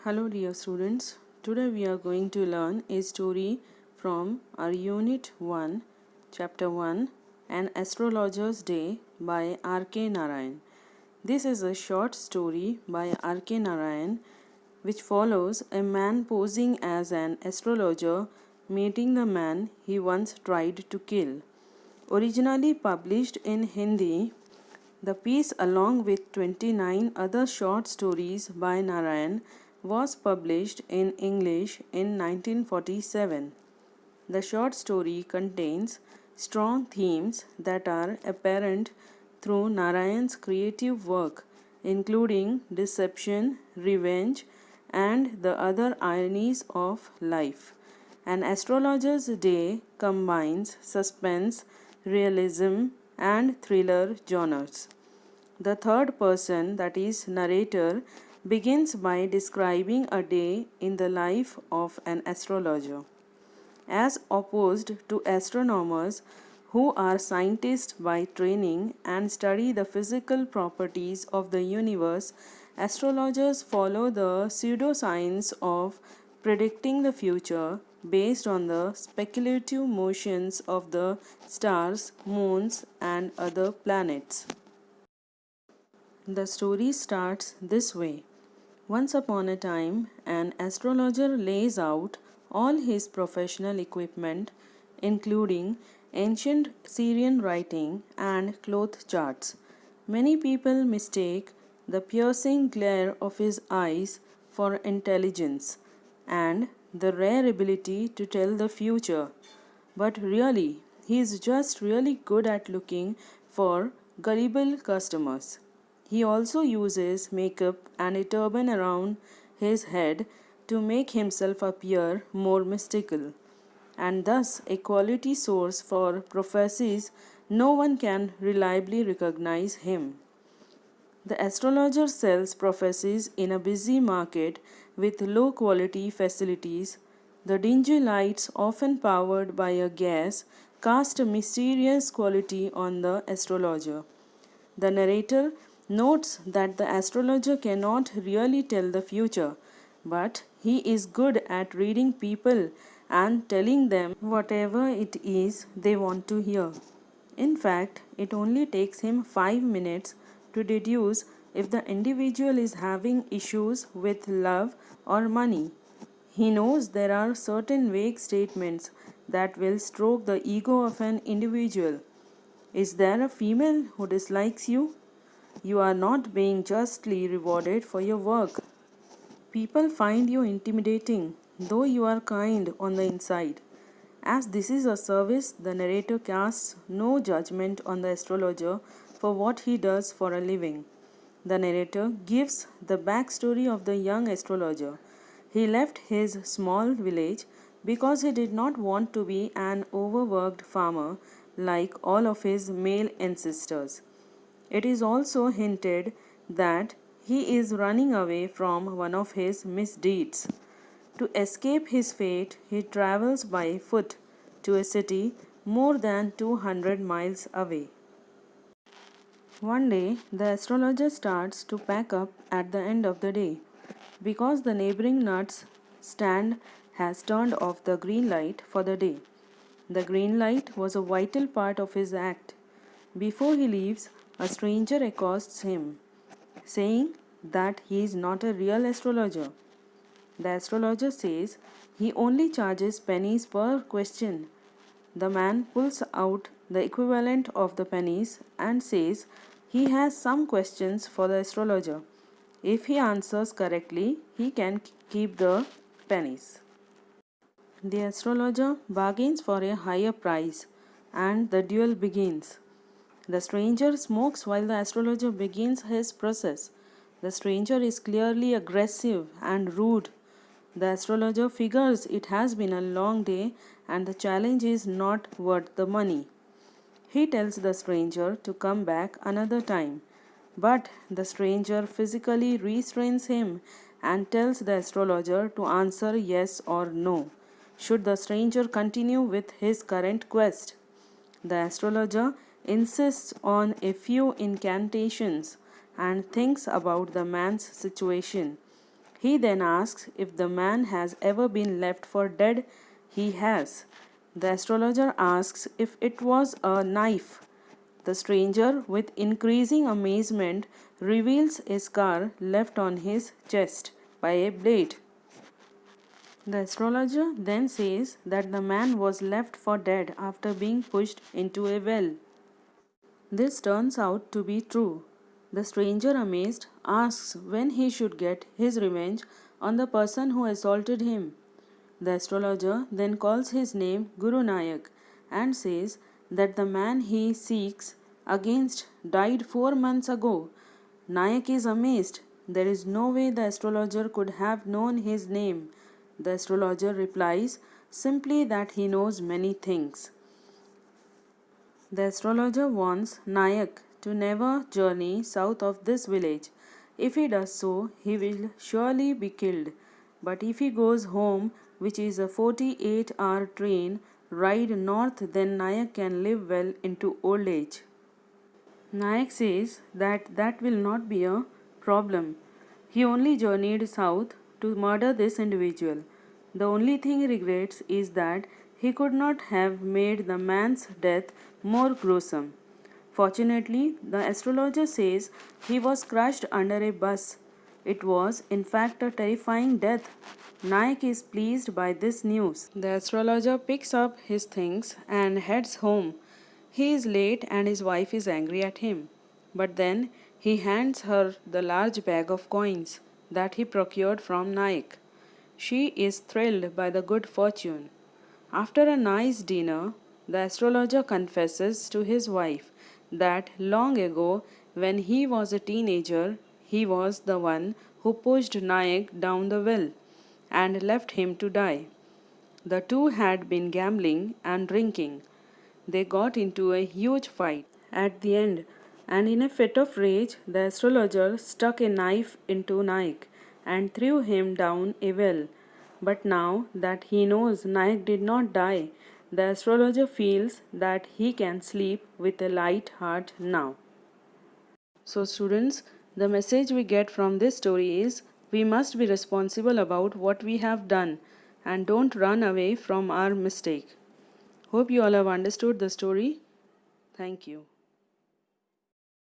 Hello dear students, today we are going to learn a story from our Unit 1, Chapter 1, An Astrologer's Day by R.K. Narayan. This is a short story by R.K. Narayan which follows a man posing as an astrologer meeting the man he once tried to kill. Originally published in Hindi, the piece, along with 29 other short stories by Narayan, was published in English in 1947. The short story contains strong themes that are apparent through Narayan's creative work, including deception, revenge, and the other ironies of life. An Astrologer's Day combines suspense, realism, and thriller genres. The third person, that is, narrator, begins by describing a day in the life of an astrologer. As opposed to astronomers, who are scientists by training and study the physical properties of the universe, astrologers follow the pseudoscience of predicting the future based on the speculative motions of the stars, moons, and other planets. The story starts this way. Once upon a time, an astrologer lays out all his professional equipment, including ancient Syrian writing and cloth charts. Many people mistake the piercing glare of his eyes for intelligence and the rare ability to tell the future. But really, he is just really good at looking for gullible customers. He also uses makeup and a turban around his head to make himself appear more mystical, and thus a quality source for prophecies. No one can reliably recognize him. The astrologer sells prophecies in a busy market with low quality facilities. The dingy lights, often powered by a gas, cast a mysterious quality on the astrologer. The narrator notes that the astrologer cannot really tell the future, but he is good at reading people and telling them whatever it is they want to hear. In fact, it only takes him 5 minutes to deduce if the individual is having issues with love or money. He knows there are certain vague statements that will stroke the ego of an individual. Is there a female who dislikes you? You are not being justly rewarded for your work. People find you intimidating, though you are kind on the inside. As this is a service, the narrator casts no judgment on the astrologer for what he does for a living. The narrator gives the backstory of the young astrologer. He left his small village because he did not want to be an overworked farmer like all of his male ancestors. It is also hinted that he is running away from one of his misdeeds. To escape his fate, he travels by foot to a city more than 200 miles away. One day, the astrologer starts to pack up at the end of the day. Because the neighboring nuts stand has turned off the green light for the day. The green light was a vital part of his act. Before he leaves, a stranger accosts him, saying that he is not a real astrologer. The astrologer says he only charges pennies per question. The man pulls out the equivalent of the pennies and says he has some questions for the astrologer. If he answers correctly, he can keep the pennies. The astrologer bargains for a higher price, and the duel begins. The stranger smokes while the astrologer begins his process. The stranger is clearly aggressive and rude. The astrologer figures it has been a long day and the challenge is not worth the money. He tells the stranger to come back another time, but the stranger physically restrains him and tells the astrologer to answer yes or no, should the stranger continue with his current quest. The astrologer insists on a few incantations and thinks about the man's situation. He then asks if the man has ever been left for dead. He has. The astrologer asks if it was a knife. The stranger, with increasing amazement, reveals a scar left on his chest by a blade. The astrologer then says that the man was left for dead after being pushed into a well. This turns out to be true. The stranger, amazed, asks when he should get his revenge on the person who assaulted him. The astrologer then calls his name Guru Nayak and says that the man he seeks against died 4 months ago. Nayak is amazed. There is no way the astrologer could have known his name. The astrologer replies simply that he knows many things. The astrologer warns Nayak to never journey south of this village. If he does so, he will surely be killed. But if he goes home, which is a 48-hour train ride north, then Nayak can live well into old age. Nayak says that will not be a problem. He only journeyed south to murder this individual. The only thing he regrets is that he could not have made the man's death more gruesome. Fortunately, the astrologer says he was crushed under a bus. It was, in fact, a terrifying death. Nayak is pleased by this news. The astrologer picks up his things and heads home. He is late and his wife is angry at him. But then he hands her the large bag of coins that he procured from Nayak. She is thrilled by the good fortune. After a nice dinner, the astrologer confesses to his wife that long ago, when he was a teenager, he was the one who pushed Nayak down the well and left him to die. The two had been gambling and drinking. They got into a huge fight at the end, and in a fit of rage, the astrologer stuck a knife into Nayak and threw him down a well. But now that he knows Nayak did not die, the astrologer feels that he can sleep with a light heart now. So students, the message we get from this story is we must be responsible about what we have done and don't run away from our mistake. Hope you all have understood the story. Thank you.